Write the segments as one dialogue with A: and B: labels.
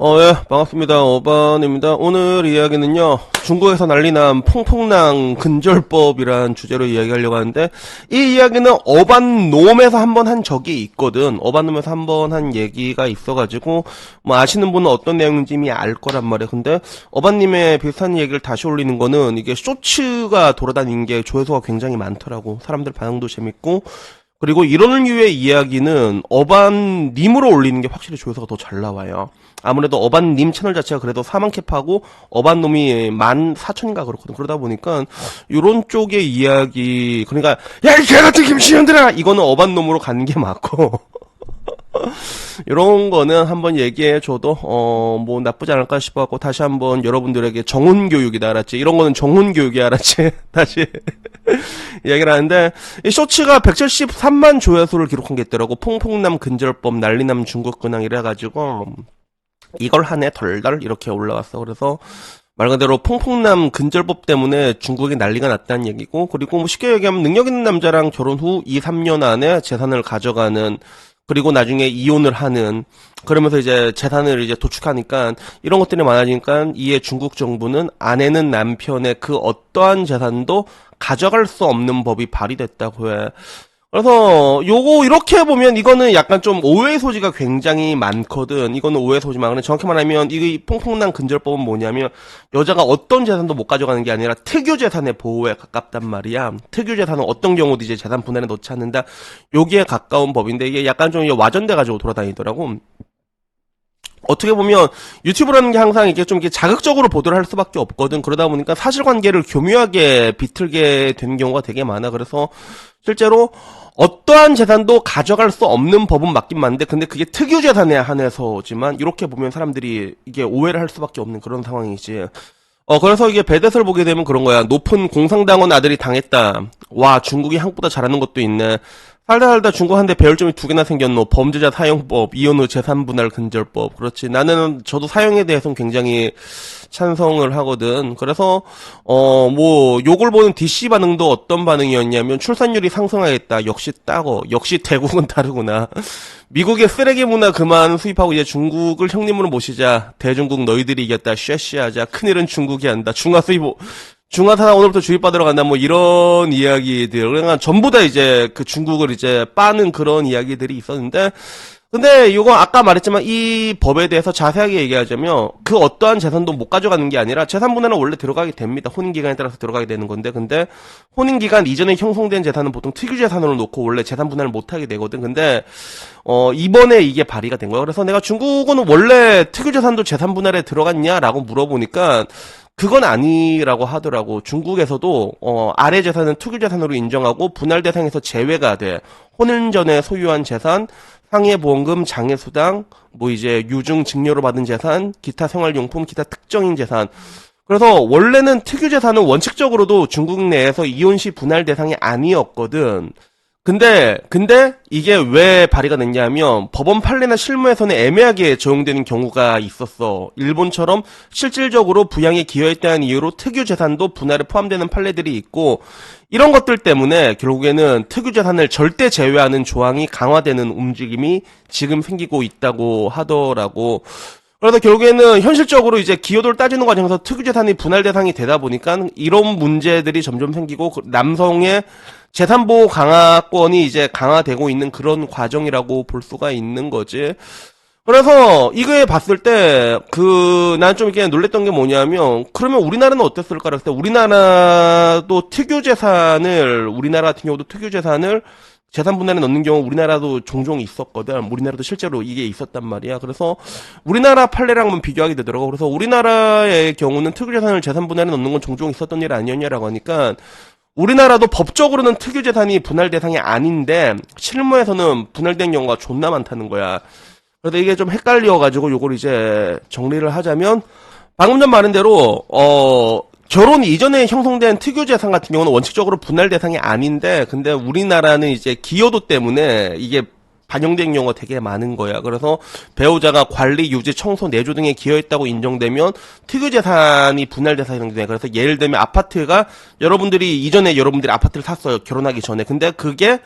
A: 예, 반갑습니다. 어반입니다. 오늘 이야기는요, 중국에서 난리난 퐁퐁랑 근절법이란 주제로 이야기하려고 하는데, 이 이야기는 어반놈에서 한번 한 적이 있거든. 어반놈에서 한번 한 얘기가 있어가지고, 뭐 아시는 분은 어떤 내용인지 이미 알 거란 말이야. 근데, 어반님의 비슷한 얘기를 다시 올리는 거는, 이게 쇼츠가 돌아다니는 게 조회수가 굉장히 많더라고. 사람들 반응도 재밌고, 그리고 이런 류의 이야기는 어반님으로 올리는 게 확실히 조회수가 더 잘 나와요. 아무래도 어반님 채널 자체가 그래도 4만 캡하고 어반놈이 14,000인가 그렇거든. 그러다 보니까 이런 쪽의 이야기, 그러니까 야 이 개같은 김치현들아, 이거는 어반놈으로 가는 게 맞고 이런 거는 한번 얘기해줘도 뭐 나쁘지 않을까 싶어갖고 다시 한번 여러분들에게 정훈교육이다, 알았지? 이런 거는 정훈교육이, 알았지? 다시 이야기를 하는데, 이 쇼츠가 173만 조회수를 기록한 게 있더라고. 퐁퐁남 근절법 난리남 중국 근황 이래가지고 이걸 한 해 덜덜 이렇게 올라왔어. 그래서 말 그대로 퐁퐁남 근절법 때문에 중국이 난리가 났다는 얘기고, 그리고 뭐 쉽게 얘기하면 능력 있는 남자랑 결혼 후 2, 3년 안에 재산을 가져가는, 그리고 나중에 이혼을 하는, 그러면서 이제 재산을 이제 도축하니까 이런 것들이 많아지니까 이에 중국 정부는 아내는 남편의 그 어떠한 재산도 가져갈 수 없는 법이 발의됐다고 해. 그래서 요거 이렇게 보면 이거는 약간 좀 오해 소지가 굉장히 많거든. 이거는 오해 소지만. 근데 정확히 말하면 이 퐁퐁난 근절법은 뭐냐면, 여자가 어떤 재산도 못 가져가는 게 아니라 특유 재산의 보호에 가깝단 말이야. 특유 재산은 어떤 경우도 이제 재산 분할에 넣지 않는다, 여기에 가까운 법인데, 이게 약간 좀 와전돼 가지고 돌아다니더라고. 어떻게 보면 유튜브라는 게 항상 이게 좀 이렇게 자극적으로 보도를 할 수밖에 없거든. 그러다 보니까 사실관계를 교묘하게 비틀게 되는 경우가 되게 많아. 그래서 실제로 어떠한 재산도 가져갈 수 없는 법은 맞긴 맞는데, 근데 그게 특유 재산에 한해서지만, 이렇게 보면 사람들이 이게 오해를 할 수밖에 없는 그런 상황이지. 그래서 이게 배댓을 보게 되면 그런 거야. 높은 공상당원 아들이 당했다. 와, 중국이 한국보다 잘하는 것도 있네. 살다 중국한테 배울 점이 2개나 생겼노. 범죄자 사용법, 이혼 후 재산 분할 근절법. 그렇지. 나는 저도 사용에 대해서는 굉장히 찬성을 하거든. 그래서 뭐 요걸 보는 DC 반응도 어떤 반응이었냐면, 출산율이 상승하겠다. 역시 따고. 역시 대국은 다르구나. 미국의 쓰레기 문화 그만 수입하고 이제 중국을 형님으로 모시자. 대중국 너희들이 이겼다. 쉐쉬하자. 큰일은 중국이 한다. 중화사상 오늘부터 주입받으러 간다, 뭐 이런 이야기들. 그러니까 전부 다 이제 그 중국을 이제 빠는 그런 이야기들이 있었는데, 근데 이거 아까 말했지만 이 법에 대해서 자세하게 얘기하자면, 그 어떠한 재산도 못 가져가는 게 아니라 재산 분할은 원래 들어가게 됩니다. 혼인기간에 따라서 들어가게 되는 건데, 근데 혼인기간 이전에 형성된 재산은 보통 특유재산으로 놓고 원래 재산 분할을 못 하게 되거든. 근데 이번에 이게 발의가 된 거야. 그래서 내가 중국은 원래 특유재산도 재산 분할에 들어갔냐라고 물어보니까 그건 아니라고 하더라고. 중국에서도 아래 재산은 특유 재산으로 인정하고 분할 대상에서 제외가 돼. 혼인 전에 소유한 재산, 상해 보험금, 장애 수당, 뭐 이제 유증 증여로 받은 재산, 기타 생활용품, 기타 특정인 재산. 그래서 원래는 특유 재산은 원칙적으로도 중국 내에서 이혼 시 분할 대상이 아니었거든. 근데 이게 왜 발의가 됐냐면, 법원 판례나 실무에서는 애매하게 적용되는 경우가 있었어. 일본처럼 실질적으로 부양에 기여했다는 이유로 특유 재산도 분할에 포함되는 판례들이 있고, 이런 것들 때문에 결국에는 특유 재산을 절대 제외하는 조항이 강화되는 움직임이 지금 생기고 있다고 하더라고. 그래서 결국에는 현실적으로 이제 기여도를 따지는 과정에서 특유재산이 분할 대상이 되다 보니까 이런 문제들이 점점 생기고, 남성의 재산보호 강화권이 이제 강화되고 있는 그런 과정이라고 볼 수가 있는 거지. 그래서 이거에 봤을 때 난 좀 이렇게 놀랬던 게 뭐냐면, 그러면 우리나라는 어땠을까 그랬을 때, 우리나라도 우리나라 같은 경우도 특유재산을 재산 분할에 넣는 경우 우리나라도 종종 있었거든. 우리나라도 실제로 이게 있었단 말이야. 그래서 우리나라 판례랑 한번 비교하게 되더라고. 그래서 우리나라의 경우는 특유재산을 재산 분할에 넣는 건 종종 있었던 일 아니었냐라고 하니까, 우리나라도 법적으로는 특유재산이 분할 대상이 아닌데 실무에서는 분할된 경우가 존나 많다는 거야. 그래서 이게 좀 헷갈려가지고 요걸 이제 정리를 하자면, 방금 전 말한 대로 결혼 이전에 형성된 특유재산 같은 경우는 원칙적으로 분할 대상이 아닌데, 근데 우리나라는 이제 기여도 때문에 이게 반영된 경우가 되게 많은 거야. 그래서 배우자가 관리, 유지, 청소, 내조 등에 기여했다고 인정되면 특유재산이 분할 대상이 돼. 그래서 예를 들면 아파트가, 여러분들이 아파트를 샀어요. 결혼하기 전에. 근데 그게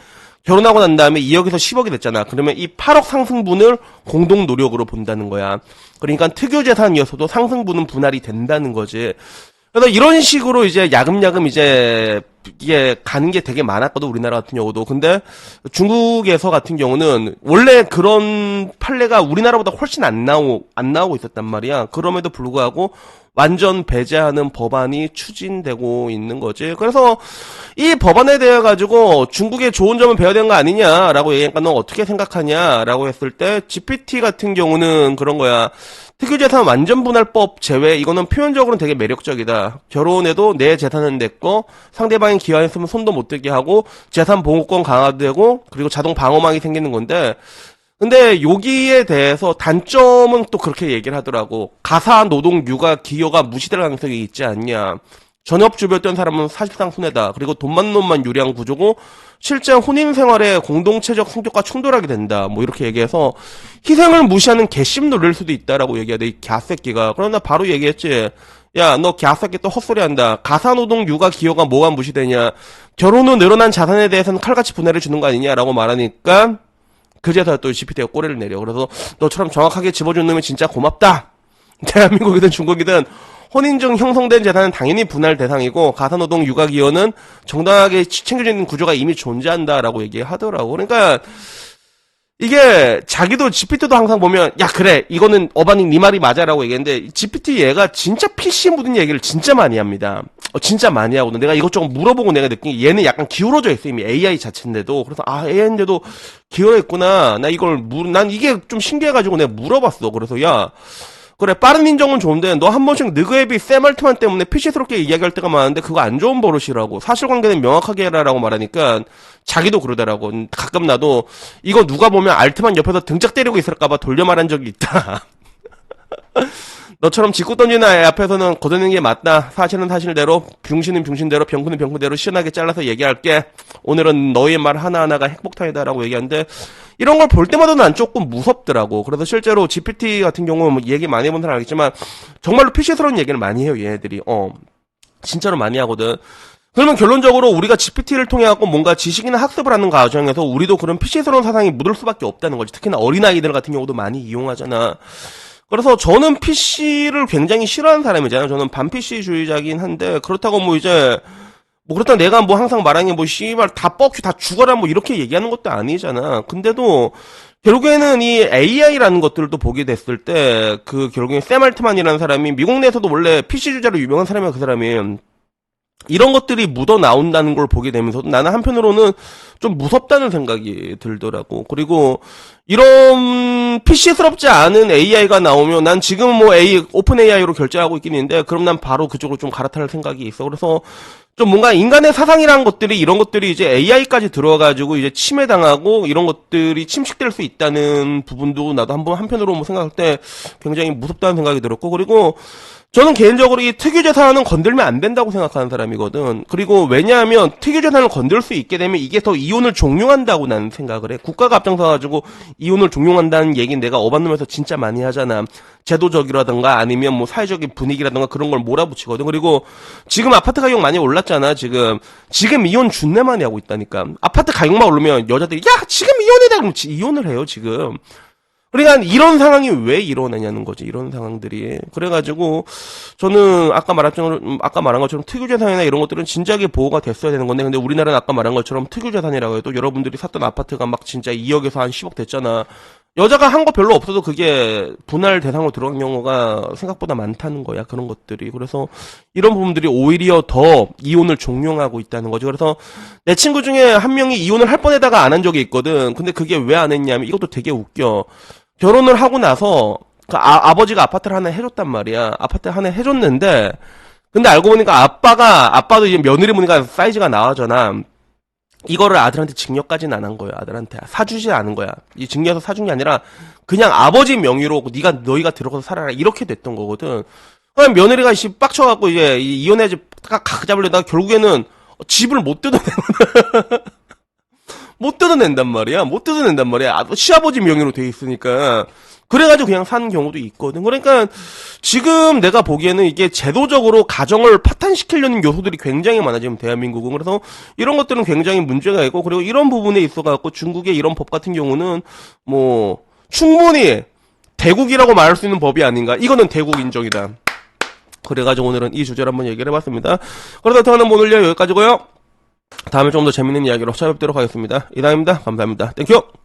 A: 결혼하고 난 다음에 2억에서 10억이 됐잖아. 그러면 이 8억 상승분을 공동 노력으로 본다는 거야. 그러니까 특유 재산이어서도 상승분은 분할이 된다는 거지. 그래서 이런 식으로 이제 야금야금 이제 이게 가는 게 되게 많았거든, 우리나라 같은 경우도. 근데 중국에서 같은 경우는 원래 그런 판례가 우리나라보다 훨씬 안 나오고 있었단 말이야. 그럼에도 불구하고 완전 배제하는 법안이 추진되고 있는 거지. 그래서 이 법안에 대해 가지고 중국의 좋은 점은 배워야 되는 거 아니냐라고 얘기하니까 너 어떻게 생각하냐라고 했을 때 GPT 같은 경우는 그런 거야. 특유재산 완전분할법 제외, 이거는 표현적으로는 되게 매력적이다. 결혼해도 내 재산은 내 거, 상대방이 기여했으면 손도 못 대게 하고 재산 보호권 강화되고 그리고 자동 방어망이 생기는 건데, 근데 여기에 대해서 단점은 또 그렇게 얘기를 하더라고. 가사 노동 육아 기여가 무시될 가능성이 있지 않냐. 전업주부였던 사람은 사실상 손해다. 그리고 돈 많은 놈만 유리한 구조고 실제 혼인 생활에 공동체적 성격과 충돌하게 된다. 뭐 이렇게 얘기해서 희생을 무시하는 괘씸 노릴 수도 있다라고 얘기하대, 이 갸새끼가. 그러나 바로 얘기했지. 야, 너 갸새끼 또 헛소리한다. 가사노동 육아 기여가 뭐가 무시되냐. 결혼 후 늘어난 자산에 대해서는 칼같이 분할해 주는 거 아니냐라고 말하니까 그제서야 또 GPT가 꼬리를 내려. 그래서 너처럼 정확하게 집어준 놈이 진짜 고맙다. 대한민국이든 중국이든 혼인 중 형성된 재산은 당연히 분할 대상이고 가사노동 육아기여는 정당하게 챙겨주는 구조가 이미 존재한다라고 얘기하더라고. 그러니까 이게 자기도 GPT도 항상 보면 야 그래 이거는 어바닝 네 말이 맞아라고 얘기했는데 GPT 얘가 진짜 PC에 묻은 얘기를 진짜 많이 합니다. 진짜 많이 하거든. 내가 이것저것 물어보고 내가 느낀 게 얘는 약간 기울어져 있어, 이미 AI 자체인데도. 그래서 AI인데도 기울어 있구나. 난 이게 좀 신기해가지고 내가 물어봤어. 그래서 야 그래 빠른 인정은 좋은데 너 한 번씩 느그앱이 샘 알트만 때문에 PC스럽게 이야기할 때가 많은데 그거 안 좋은 버릇이라고, 사실관계는 명확하게 해라라고 말하니까 자기도 그러더라고. 가끔 나도 이거 누가 보면 알트만 옆에서 등짝 때리고 있을까봐 돌려 말한 적이 있다. 너처럼 짓고 던지는 애 앞에서는 거드는 게 맞다. 사실은 사실대로, 병신은 병신대로, 병구는 병구대로 시원하게 잘라서 얘기할게. 오늘은 너의 말 하나하나가 핵폭탄이다라고 얘기하는데 이런 걸 볼 때마다 난 조금 무섭더라고. 그래서 실제로 GPT 같은 경우는 뭐 얘기 많이 해본 사람 알겠지만 정말로 PC스러운 얘기를 많이 해요, 얘네들이. 진짜로 많이 하거든. 그러면 결론적으로 우리가 GPT를 통해 갖고 뭔가 지식이나 학습을 하는 과정에서 우리도 그런 PC스러운 사상이 묻을 수밖에 없다는 거지. 특히나 어린아이들 같은 경우도 많이 이용하잖아. 그래서 저는 PC를 굉장히 싫어하는 사람이잖아요. 저는 반 PC주의자긴 한데, 그렇다고 뭐 이제 그렇다고 내가 뭐 항상 말하는 게 뭐 씨발 다 뻑큐 다 죽어라 뭐 이렇게 얘기하는 것도 아니잖아. 근데도 결국에는 이 AI라는 것들도 보게 됐을 때 결국엔 샘 알트만이라는 사람이 미국 내에서도 원래 PC 주자로 유명한 사람이야. 그 사람이 이런 것들이 묻어 나온다는 걸 보게 되면서도 나는 한편으로는 좀 무섭다는 생각이 들더라고. 그리고 이런 PC스럽지 않은 AI가 나오면 난 지금 뭐 오픈 AI로 결제하고 있긴 있는데 그럼 난 바로 그쪽으로 좀 갈아탈 생각이 있어. 그래서 좀 뭔가 인간의 사상이라는 것들이, 이런 것들이 이제 AI까지 들어와가지고 이제 침해당하고 이런 것들이 침식될 수 있다는 부분도 나도 한편으로 뭐 생각할 때 굉장히 무섭다는 생각이 들었고, 그리고 저는 개인적으로 이 특유재산은 건들면 안 된다고 생각하는 사람이거든. 그리고 왜냐하면 특유재산을 건들 수 있게 되면 이게 더 이혼을 종용한다고 나는 생각을 해. 국가가 앞장서가지고 이혼을 종용한다는 얘기는 내가 어반룸에서 진짜 많이 하잖아. 제도적이라던가 아니면 뭐 사회적인 분위기라던가 그런 걸 몰아붙이거든. 그리고 지금 아파트 가격 많이 올랐잖아. 지금 이혼 준내 많이 하고 있다니까. 아파트 가격만 오르면 여자들이 야 지금 이혼해라 그럼 이혼을 해요 지금. 그러니까 이런 상황이 왜 일어나냐는 거지, 이런 상황들이. 그래가지고 저는 아까 말한 것처럼 특유재산이나 이런 것들은 진작에 보호가 됐어야 되는 건데, 근데 우리나라는 아까 말한 것처럼 특유재산이라고 해도 여러분들이 샀던 아파트가 막 진짜 2억에서 한 10억 됐잖아. 여자가 한 거 별로 없어도 그게 분할 대상으로 들어간 경우가 생각보다 많다는 거야, 그런 것들이. 그래서 이런 부분들이 오히려 더 이혼을 종용하고 있다는 거죠. 그래서 내 친구 중에 한 명이 이혼을 할 뻔에다가 안 한 적이 있거든. 근데 그게 왜 안 했냐면 이것도 되게 웃겨. 결혼을 하고 나서 아버지가 아파트를 하나 해줬단 말이야. 아파트 하나 해줬는데, 근데 알고 보니까 아빠도 이제 며느리 보니까 사이즈가 나와잖아. 이거를 아들한테 증여까지는 안 한 거야. 아들한테 사주지 않은 거야. 이 증여해서 사준 게 아니라 그냥 아버지 명의로 너희가 들어가서 살아라 이렇게 됐던 거거든. 그럼 며느리가 빡쳐갖고 이제 이혼해야지 각 잡으려다가 결국에는 집을 못 뜯어낸단 말이야. 시아버지 명의로 돼 있으니까. 그래가지고 그냥 산 경우도 있거든. 그러니까 지금 내가 보기에는 이게 제도적으로 가정을 파탄시키려는 요소들이 굉장히 많아 지금 대한민국은. 그래서 이런 것들은 굉장히 문제가 있고, 그리고 이런 부분에 있어갖고 중국의 이런 법 같은 경우는 뭐 충분히 대국이라고 말할 수 있는 법이 아닌가. 이거는 대국 인정이다. 그래가지고 오늘은 이 주제를 한번 얘기를 해봤습니다. 그러다 저는 오늘 여기까지고요. 다음에 좀 더 재밌는 이야기로 찾아뵙도록 하겠습니다. 이상입니다. 감사합니다. 땡큐.